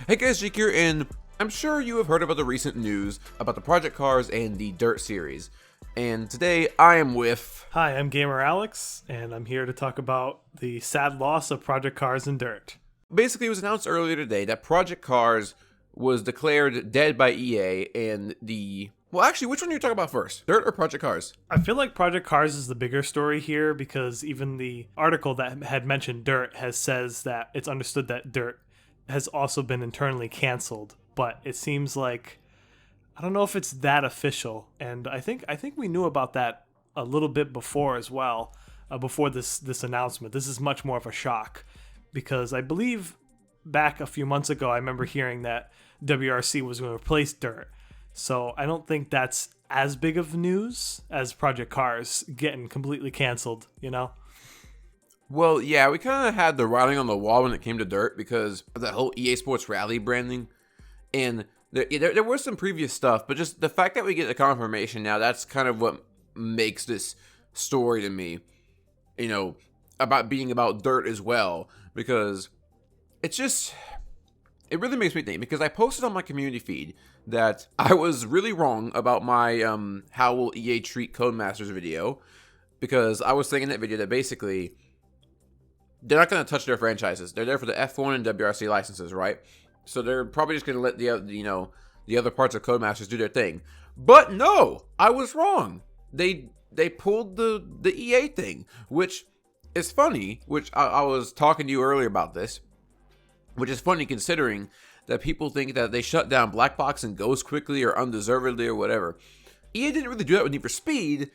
Hey guys, Jake here, and I'm sure you have heard about the recent news about the Project Cars and the Dirt series. And today I am with... Hi, I'm Gamer Alex, and I'm here to talk about the sad loss of Project Cars and Dirt. Basically, it was announced earlier today that Project Cars was declared dead by EA, and the... Well, actually, which one are you talking about first? Dirt or Project Cars? I feel like Project Cars is the bigger story here because even the article that had mentioned Dirt says that it's understood that Dirt has also been internally canceled, but it seems like I don't know if it's that official, and I think we knew about that a little bit before as well, before this announcement. This is much more of a shock because I believe back a few months ago I remember hearing that WRC was going to replace Dirt. So I don't think that's as big of news as Project Cars getting completely canceled, you know? Well, yeah, we kind of had the writing on the wall when it came to Dirt because of that whole EA Sports Rally branding. And there was some previous stuff, but just the fact that we get the confirmation now, that's kind of what makes this story to me, you know, about being about Dirt as well. Because it's just, it really makes me think. Because I posted on my community feed that I was really wrong about my how will EA treat Codemasters video. Because I was saying in that video that basically they're not going to touch their franchises. They're there for the F1 and WRC licenses, right? So they're probably just going to let the other parts of Codemasters do their thing. But no, I was wrong. They pulled the EA thing, which is funny. Which I was talking to you earlier about this, which is funny considering that people think that they shut down Black Box and Ghost quickly or undeservedly or whatever. EA didn't really do that with Need for Speed,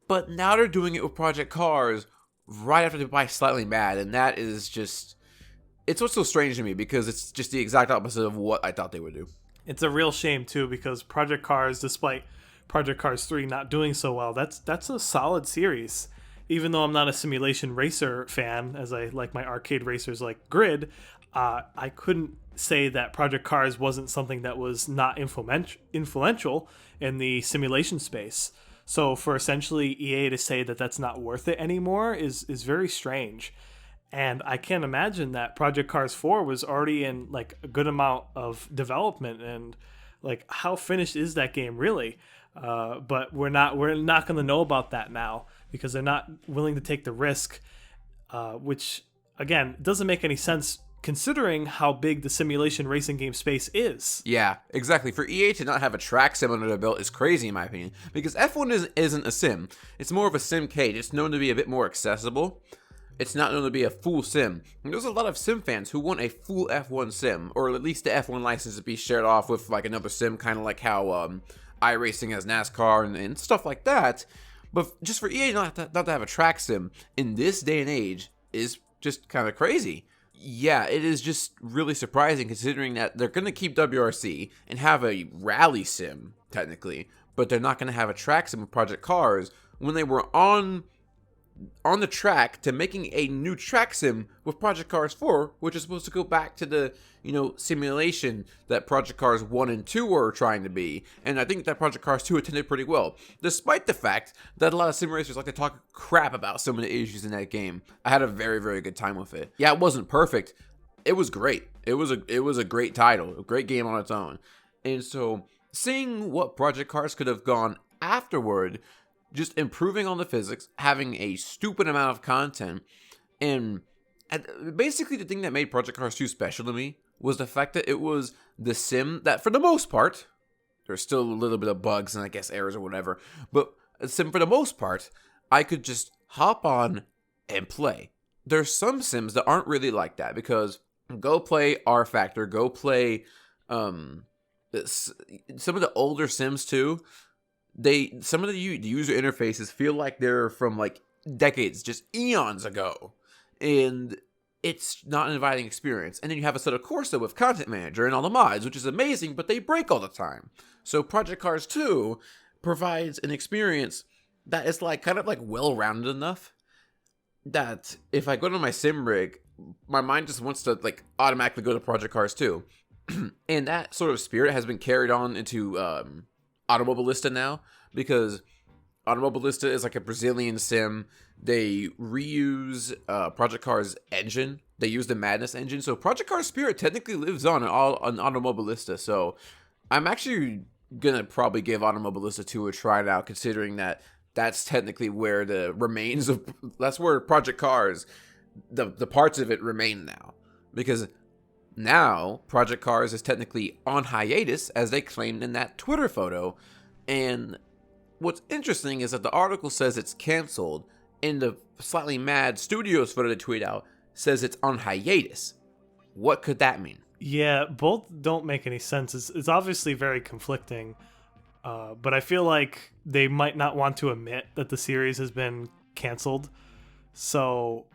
but now they're doing it with Project Cars right after they buy Slightly Mad, and that is just... It's what's so strange to me because it's just the exact opposite of what I thought they would do. It's a real shame, too, because Project Cars, despite Project Cars 3 not doing so well, that's a solid series. Even though I'm not a simulation racer fan, as I like my arcade racers like Grid, I couldn't say that Project Cars wasn't something that was not influential in the simulation space. So for essentially EA to say that that's not worth it anymore is very strange. And I can't imagine that Project Cars 4 was already in like a good amount of development, and like how finished is that game really? But we're not going to know about that now because they're not willing to take the risk, which again doesn't make any sense considering how big the simulation racing game space is. Yeah, exactly. For EA to not have a track sim under their belt is crazy in my opinion, because F1 isn't a sim. It's more of a simcade. It's known to be a bit more accessible. It's not known to be a full sim. And there's a lot of sim fans who want a full F1 sim, or at least the F1 license to be shared off with like another sim, kind of like how iRacing has NASCAR and stuff like that. But just for EA not to have a track sim in this day and age is just kind of crazy. Yeah, it is just really surprising considering that they're going to keep WRC and have a rally sim, technically, but they're not going to have a track sim with Project Cars when they were on the track to making a new track sim with Project Cars 4, which is supposed to go back to the, simulation that Project Cars 1 and 2 were trying to be. And I think that Project Cars 2 attended pretty well, despite the fact that a lot of sim racers like to talk crap about some of the issues in that game. I had a very, very good time with it. Yeah, it wasn't perfect. It was great. It was a great title, a great game on its own. And so seeing what Project Cars could have gone afterward, just improving on the physics, having a stupid amount of content, and basically the thing that made Project Cars 2 special to me was the fact that it was the sim that, for the most part, there's still a little bit of bugs and I guess errors or whatever, but a sim for the most part, I could just hop on and play. There's some sims that aren't really like that because go play R Factor, go play some of the older sims too. Some of the user interfaces feel like they're from like decades, just eons ago, and it's not an inviting experience. And then you have a set of Corsa with Content Manager and all the mods, which is amazing, but they break all the time. So Project Cars 2 provides an experience that is like kind of like well-rounded enough that if I go to my sim rig, my mind just wants to like automatically go to Project Cars 2. And that sort of spirit has been carried on into Automobilista now, because Automobilista is like a Brazilian sim. They reuse Project Cars engine. They use the Madness engine. So Project Cars Spirit technically lives on Automobilista. So I'm actually gonna probably give Automobilista 2 a try now, considering that that's technically where the remains of that's where Project Cars, the parts of it remain now, because now Project Cars is technically on hiatus, as they claimed in that Twitter photo. And what's interesting is that the article says it's canceled, and the Slightly Mad Studios photo they tweet out says it's on hiatus. What could that mean? Yeah, both don't make any sense. It's obviously very conflicting, but I feel like they might not want to admit that the series has been canceled. So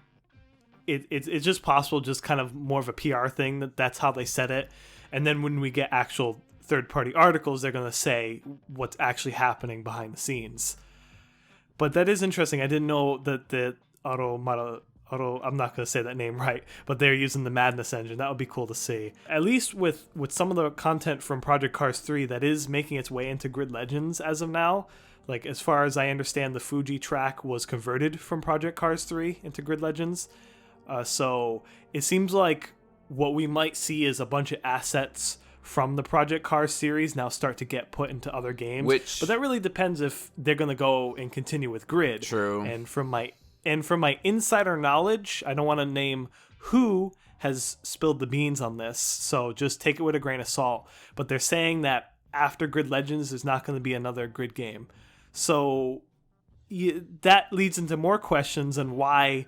it's just possible, just kind of more of a PR thing, that's how they said it. And then when we get actual third-party articles, they're going to say what's actually happening behind the scenes. But that is interesting. I didn't know that the I'm not going to say that name right, but they're using the Madness engine. That would be cool to see. At least with some of the content from Project Cars 3 that is making its way into Grid Legends as of now. Like, as far as I understand, the Fuji track was converted from Project Cars 3 into Grid Legends. So it seems like what we might see is a bunch of assets from the Project Cars series now start to get put into other games. But that really depends if they're going to go and continue with Grid. True. And from my insider knowledge, I don't want to name who has spilled the beans on this, so just take it with a grain of salt. But they're saying that after Grid Legends, there's not going to be another Grid game. So that leads into more questions on why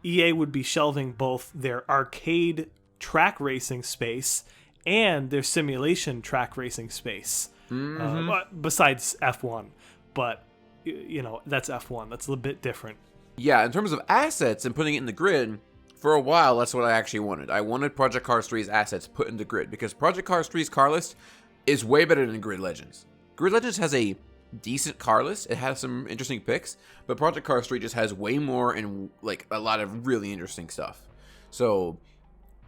EA would be shelving both their arcade track racing space and their simulation track racing space. Besides F1. But, that's F1. That's a little bit different. Yeah, in terms of assets and putting it in the Grid, for a while, that's what I actually wanted. I wanted Project Cars 3's assets put in the Grid, because Project Cars 3's car list is way better than Grid Legends. Grid Legends has a decent car list. It has some interesting picks, but Project Cars 3 just has way more and like a lot of really interesting stuff. So,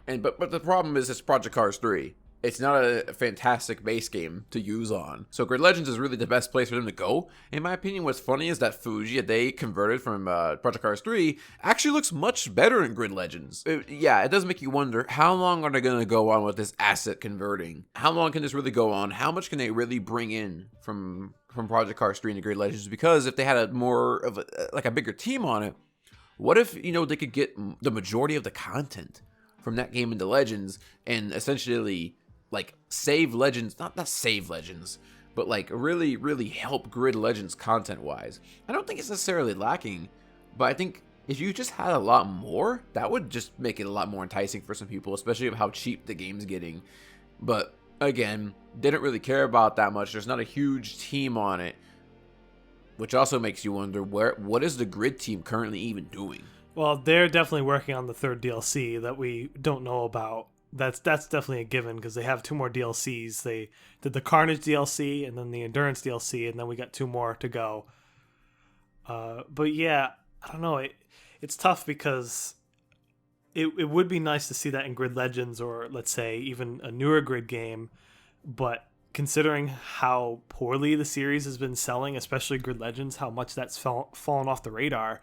but the problem is it's Project Cars 3. It's not a fantastic base game to use on. So Grid Legends is really the best place for them to go. In my opinion, what's funny is that Fuji, they converted from Project Cars 3, actually looks much better in Grid Legends. It does make you wonder, how long are they going to go on with this asset converting? How long can this really go on? How much can they really bring in from Project Cars 3 into Grid Legends? Because if they had a bigger team on it, what if, they could get the majority of the content from that game into Legends and essentially like save Legends, not save Legends, but like really, really help Grid Legends content-wise. I don't think it's necessarily lacking, but I think if you just had a lot more, that would just make it a lot more enticing for some people, especially of how cheap the game's getting. But again, they don't really care about that much. There's not a huge team on it, which also makes you wonder, what is the Grid team currently even doing? Well, they're definitely working on the third DLC that we don't know about. That's definitely a given, because they have 2 more DLCs. They did the Carnage DLC and then the Endurance DLC, and then we got 2 more to go. But yeah, I don't know. It's tough because it would be nice to see that in Grid Legends, or let's say even a newer Grid game. But considering how poorly the series has been selling, especially Grid Legends, how much that's fallen off the radar,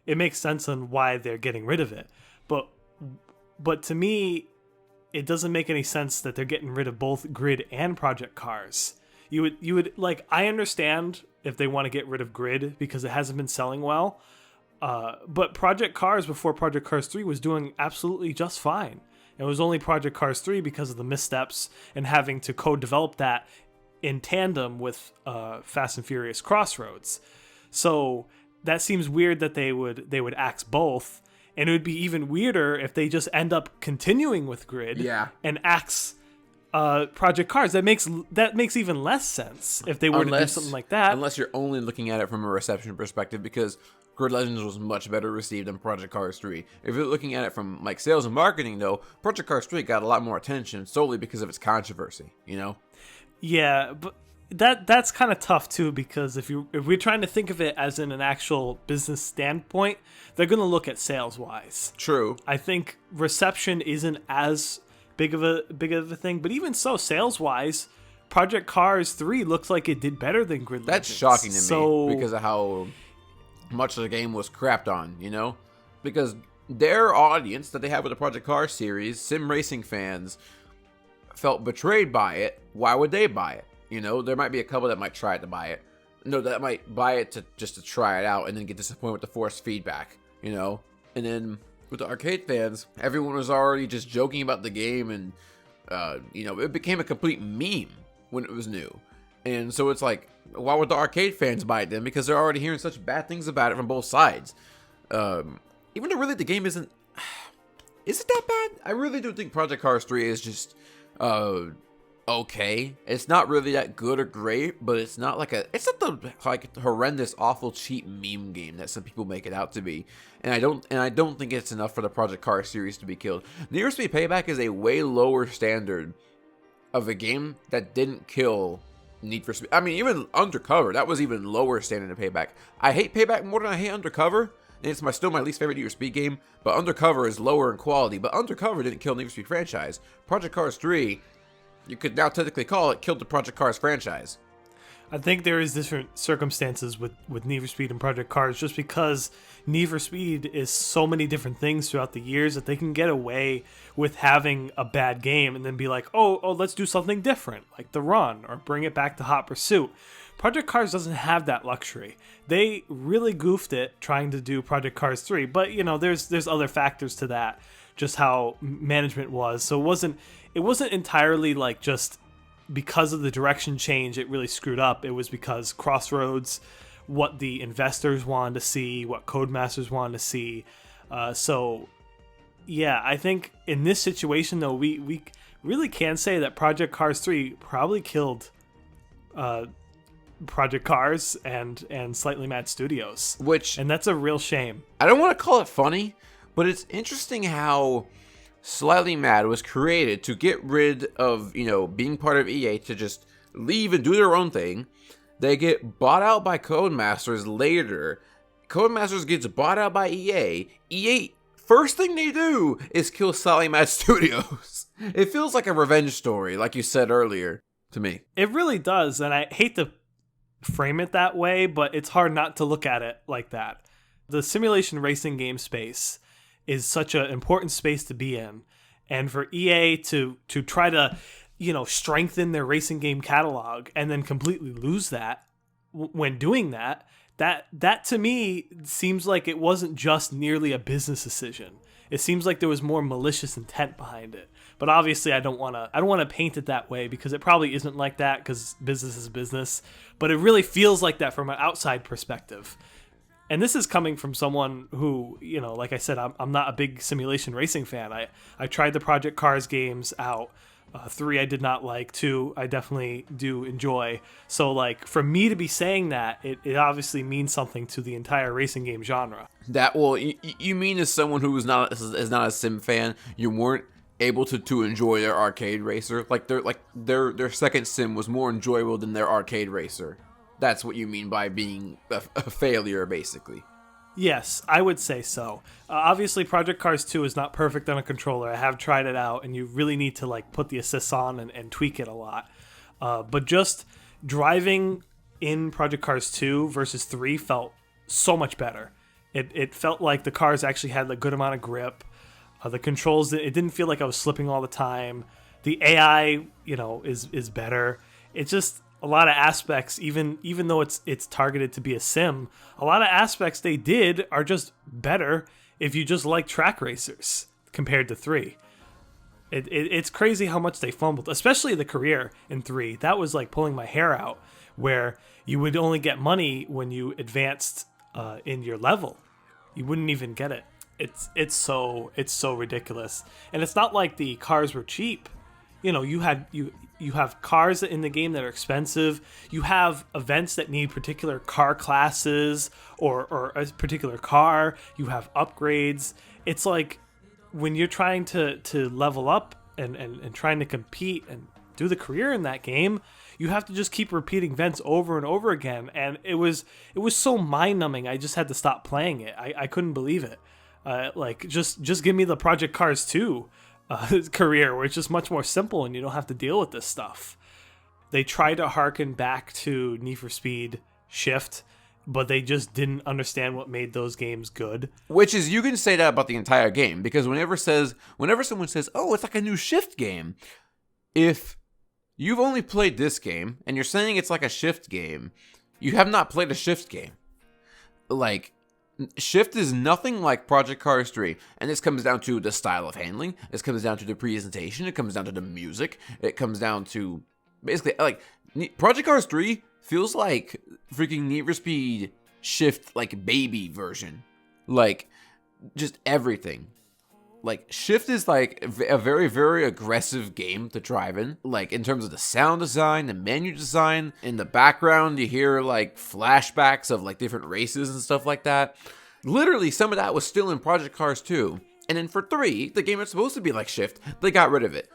it makes sense on why they're getting rid of it. But to me, it doesn't make any sense that they're getting rid of both Grid and Project Cars. You would like, I understand if they want to get rid of Grid because it hasn't been selling well, but Project Cars before Project Cars 3 was doing absolutely just fine. It was only Project Cars 3 because of the missteps and having to co-develop that in tandem with Fast and Furious Crossroads. So that seems weird that they would axe both. And it would be even weirder if they just end up continuing with Grid and axe Project Cars. That makes even less sense if they were to do something like that. Unless you're only looking at it from a reception perspective, because Grid Legends was much better received than Project Cars 3. If you're looking at it from like sales and marketing, though, Project Cars 3 got a lot more attention solely because of its controversy, Yeah, but that's kind of tough too, because if we're trying to think of it as in an actual business standpoint, they're going to look at sales wise. True. I think reception isn't as big of a thing, but even so, sales wise, Project Cars 3 looks like it did better than Grid That's Legends. shocking to me because of how much of the game was crapped on, you know? Because their audience that they have with the Project Cars series, sim racing fans, felt betrayed by it. Why would they buy it? You know, there might be a couple that might try it to buy it. No, that might buy it to try it out and then get disappointed with the forced feedback, you know? And then with the arcade fans, everyone was already just joking about the game and, you know, it became a complete meme when it was new. And so it's like, why would the arcade fans buy it then? Because they're already hearing such bad things about it from both sides. Even though really the game isn't... Is it that bad? I really do think Project Cars 3 is just... okay. It's not really that good or great, but it's not like it's not the like horrendous, awful, cheap meme game that some people make it out to be. And I don't think it's enough for the Project Cars series to be killed. Need for Speed Payback is a way lower standard of a game that didn't kill Need for Speed. I mean, even Undercover, that was even lower standard of Payback. I hate Payback more than I hate Undercover. And it's still my least favorite Need for Speed game, but Undercover is lower in quality. But Undercover didn't kill Need for Speed franchise. Project Cars 3, you could now technically call it, killed the Project Cars franchise. I think there is different circumstances with Need for Speed and Project Cars, just because Need for Speed is so many different things throughout the years that they can get away with having a bad game and then be like, oh, let's do something different, like The Run, or bring it back to Hot Pursuit. Project Cars doesn't have that luxury. They really goofed it trying to do Project Cars 3, but you know, there's other factors to that, just how management was. So it wasn't entirely like just because of the direction change it really screwed up. It was because Crossroads, what the investors wanted to see, what Codemasters wanted to see. So yeah, I think in this situation though, we really can say that Project Cars 3 probably killed Project Cars and Slightly Mad Studios, and that's a real shame. I don't want to call it funny, but it's interesting how Slightly Mad was created to get rid of, you know, being part of EA, to just leave and do their own thing. They get bought out by Codemasters later. Codemasters gets bought out by EA. EA, first thing they do is kill Slightly Mad Studios. It feels like a revenge story, like you said earlier, to me. It really does, and I hate to frame it that way, but it's hard not to look at it like that. The simulation racing game space is such an important space to be in, and for EA to try to, you know, strengthen their racing game catalog and then completely lose that when doing that to me seems like it wasn't just nearly a business decision. It seems like there was more malicious intent behind it. But obviously I don't want to paint it that way, because it probably isn't like that, because business is business. But it really feels like that from an outside perspective. And this is coming from someone who, you know, like I said, I'm not a big simulation racing fan. I tried the Project Cars games out. 3 I did not like. 2 I definitely do enjoy. So like for me to be saying that, it obviously means something to the entire racing game genre. That, well, you mean as someone who is not a sim fan, you weren't able to enjoy their arcade racer? Like their second sim was more enjoyable than their arcade racer. That's what you mean by being a failure, basically. Yes, I would say so. Obviously, Project Cars 2 is not perfect on a controller. I have tried it out, and you really need to like put the assists on and tweak it a lot. But just driving in Project Cars 2 versus 3 felt so much better. It felt like the cars actually had a good amount of grip. The controls, it didn't feel like I was slipping all the time. The AI, you know, is better. It's just a lot of aspects, even though it's targeted to be a sim, a lot of aspects they did are just better if you just like track racers compared to 3. It's crazy how much they fumbled, especially the career in 3. That was like pulling my hair out, where you would only get money when you advanced in your level. You wouldn't even get it. It's so ridiculous. And it's not like the cars were cheap. You know, you have cars in the game that are expensive. You have events that need particular car classes or a particular car. You have upgrades. It's like when you're trying to level up and trying to compete and do the career in that game, you have to just keep repeating events over and over again. And it was so mind-numbing. I just had to stop playing it. I couldn't believe it. Like just give me the Project Cars 2 career, where it's just much more simple and you don't have to deal with this stuff. they tried to harken back to Need for Speed Shift, but they just didn't understand what made those games good. Which is, you can say that about the entire game, because whenever someone says, oh, it's like a new Shift game, if you've only played this game and you're saying it's like a Shift game, you have not played a Shift game. Like, Shift is nothing like Project Cars 3, and this comes down to the style of handling, this comes down to the presentation, it comes down to the music, it comes down to basically, like, Project Cars 3 feels like freaking Need for Speed Shift, like, baby version. Like, just everything. Like, Shift is, like, a very, very aggressive game to drive in. Like, in terms of the sound design, the menu design. In the background, you hear, like, flashbacks of, like, different races and stuff like that. Literally, some of that was still in Project Cars 2. And then for 3, the game that's supposed to be like Shift, they got rid of it.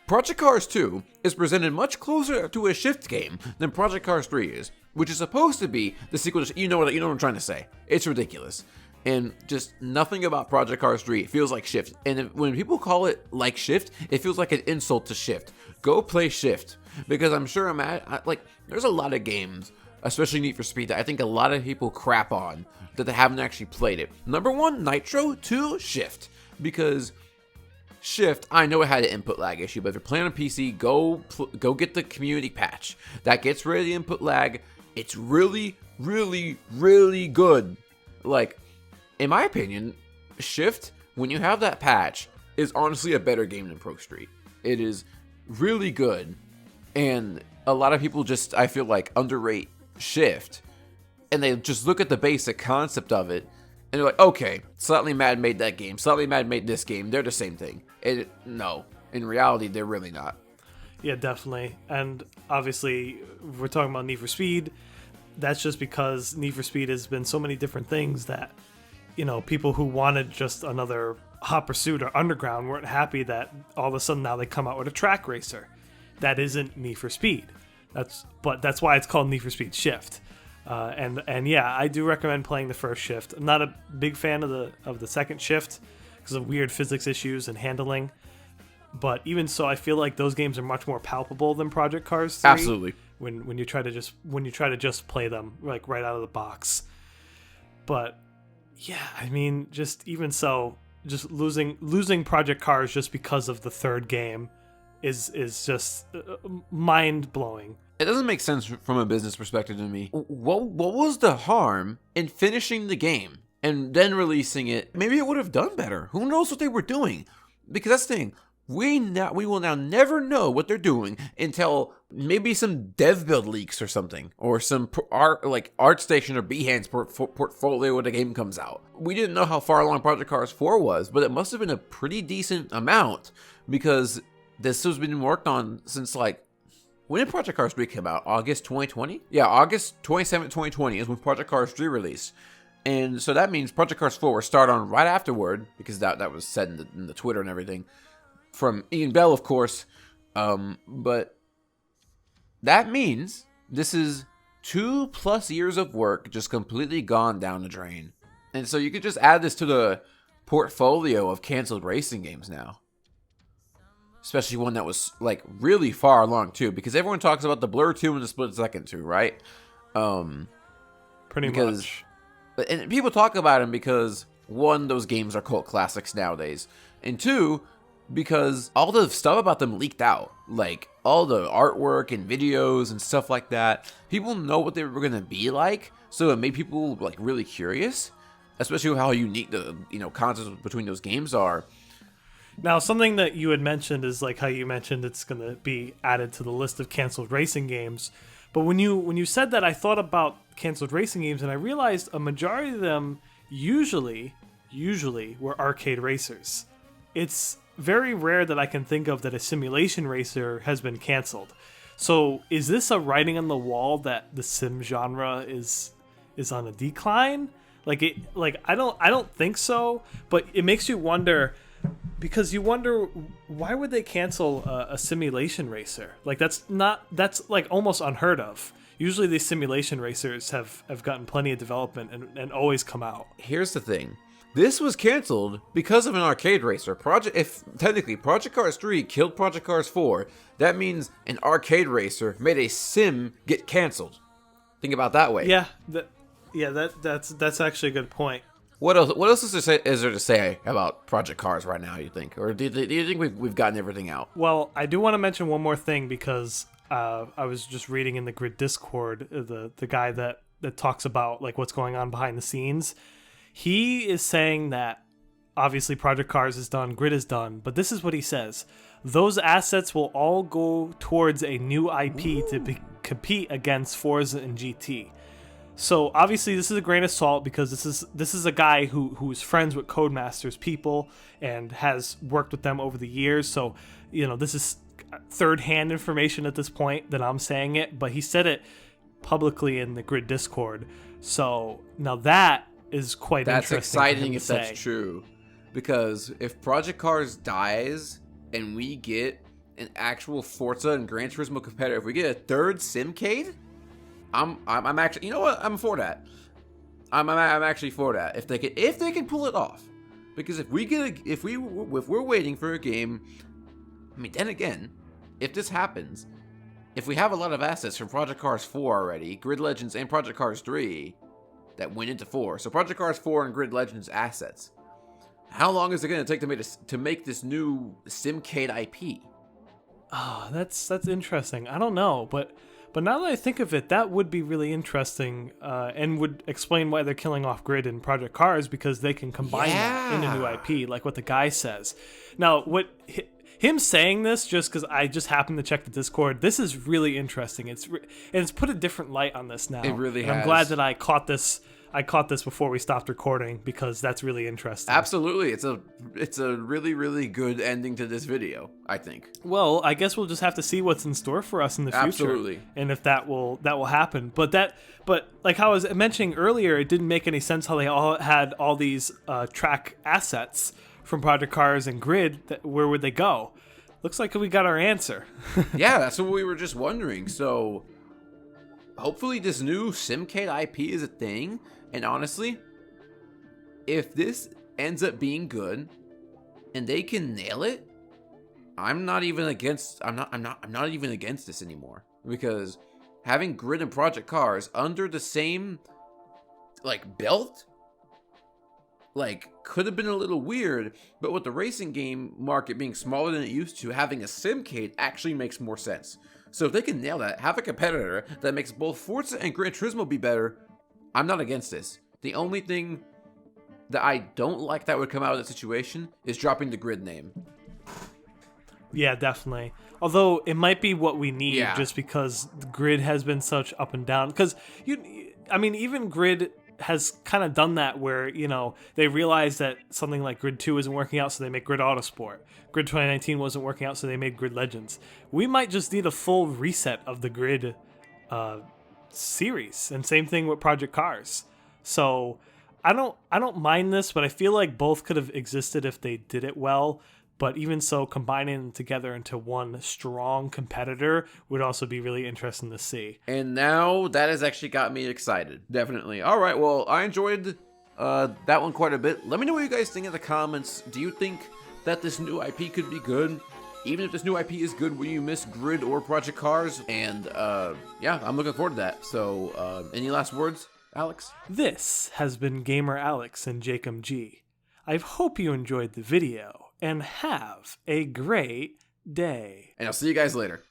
Project Cars 2 is presented much closer to a Shift game than Project Cars 3 is, which is supposed to be the sequel to, you know what I'm trying to say. It's ridiculous. And just nothing about Project Cars 3 feels like Shift. And when people call it like Shift, it feels like an insult to Shift. Go play Shift, because I'm sure there's a lot of games, especially Need for Speed, that I think a lot of people crap on that they haven't actually played it. Number 1, Nitro. 2, Shift, because Shift, I know it had an input lag issue, but if you're playing on PC, go get the community patch. That gets rid of the input lag. It's really, really, really good. Like, in my opinion, Shift, when you have that patch, is honestly a better game than Pro Street. It is really good, and a lot of people just, I feel like, underrate Shift, and they just look at the basic concept of it, and they're like, okay, Slightly Mad made that game, Slightly Mad made this game, they're the same thing. No, in reality, they're really not. Yeah, definitely. And obviously, we're talking about Need for Speed. That's just because Need for Speed has been so many different things that, you know, people who wanted just another Hot Pursuit or Underground weren't happy that all of a sudden now they come out with a track racer. That isn't Need for Speed. That's why it's called Need for Speed Shift. And yeah, I do recommend playing the first Shift. I'm not a big fan of the second Shift because of weird physics issues and handling. But even so, I feel like those games are much more palpable than Project Cars 3. Absolutely. When you try to just play them like right out of the box. But yeah, I mean, just even so, just losing Project Cars just because of the third game is just mind blowing. It doesn't make sense from a business perspective to me. What was the harm in finishing the game and then releasing it? Maybe it would have done better. Who knows what they were doing? Because that's the thing. We will now never know what they're doing until maybe some dev build leaks or something, or some ArtStation or Behance portfolio when the game comes out. We didn't know how far along Project Cars 4 was, but it must have been a pretty decent amount, because this has been worked on since, like, when did Project Cars 3 come out? August 2020? Yeah, August 27, 2020 is when Project Cars 3 released. And so that means Project Cars 4 was started on right afterward, because that was said in the Twitter and everything. From Ian Bell, of course. But that means this is 2+ years of work just completely gone down the drain. And so you could just add this to the portfolio of canceled racing games now. Especially one that was, like, really far along, too. Because everyone talks about the Blur 2 and the Split Second 2, right? Pretty much. And people talk about them because, one, those games are cult classics nowadays. And two, because all the stuff about them leaked out. Like, all the artwork and videos and stuff like that. People know what they were going to be like. So it made people, like, really curious. Especially how unique the, concepts between those games are. Now, something that you had mentioned is, like, how you mentioned it's going to be added to the list of canceled racing games. But when you said that, I thought about canceled racing games, and I realized a majority of them usually were arcade racers. It's very rare that I can think of that a simulation racer has been canceled. So is this a writing on the wall that the sim genre is on a decline? I don't think so, but it makes you wonder, because you wonder, why would they cancel a simulation racer? Like, that's like almost unheard of. Usually these simulation racers have gotten plenty of development and always come out. Here's the thing. This was canceled because of an arcade racer. If technically Project Cars 3 killed Project Cars 4, that means an arcade racer made a sim get canceled. Think about it that way. Yeah, that's actually a good point. What else is there to say about Project Cars right now, you think? Or do you think we've gotten everything out? Well, I do want to mention one more thing because I was just reading in the Grid Discord, the guy that talks about like what's going on behind the scenes. He is saying that obviously Project Cars is done, Grid is done, but this is what he says. Those assets will all go towards a new IP to compete against Forza and GT. So obviously this is a grain of salt because this is a guy who's friends with Codemasters people and has worked with them over the years. So, this is third-hand information at this point that I'm saying it, but he said it publicly in the Grid Discord. So now that is quite That's interesting. exciting if that's true. Because if Project Cars dies and we get an actual Forza and Gran Turismo competitor, if we get a third Simcade, I'm actually, you know what? I'm for that. I'm actually for that. If they can pull it off. Because if we're waiting for a game, I mean, then again, if this happens, if we have a lot of assets from Project Cars 4 already, Grid Legends and Project Cars 3 that went into 4. So Project Cars 4 and Grid Legends assets. How long is it going to take to make this new Simcade IP? Oh, that's interesting. I don't know, but now that I think of it, that would be really interesting and would explain why they're killing off Grid and Project Cars, because they can combine that in a new IP, like what the guy says. Now, him saying this, just because I just happened to check the Discord, this is really interesting. It's put a different light on this now. It really has. I'm glad that I caught this before we stopped recording, because that's really interesting. Absolutely. It's a really, really good ending to this video, I think. Well, I guess we'll just have to see what's in store for us in the future. Absolutely. And if that will happen. But like how I was mentioning earlier, it didn't make any sense how they all had all these track assets from Project Cars and Grid. Where would they go? Looks like we got our answer. Yeah, that's what we were just wondering. So hopefully this new Simcade IP is a thing. And honestly, if this ends up being good and they can nail it, I'm not even against this anymore, because having Grid and Project Cars under the same belt could have been a little weird, but with the racing game market being smaller than it used to, having a Simcade actually makes more sense. So if they can nail that, have a competitor that makes both Forza and Gran Turismo be better, I'm not against this. The only thing that I don't like that would come out of the situation is dropping the Grid name. Yeah, definitely. Although it might be what we need, just because the Grid has been such up and down. Because even Grid has kind of done that where, they realized that something like Grid 2 isn't working out, so they make Grid Autosport. Grid 2019 wasn't working out, so they made Grid Legends. We might just need a full reset of the Grid series, and same thing with Project Cars. So I don't mind this, but I feel like both could have existed if they did it well. But even so, combining them together into one strong competitor would also be really interesting to see. And now that has actually got me excited. Definitely. All right, well, I enjoyed that one quite a bit. Let me know what you guys think in the comments. Do you think that this new IP could be good? Even if this new IP is good, will you miss Grid or Project Cars? And yeah, I'm looking forward to that. So any last words, Alex? This has been Gamer Alex and Jacob G. I hope you enjoyed the video. And have a great day. And I'll see you guys later.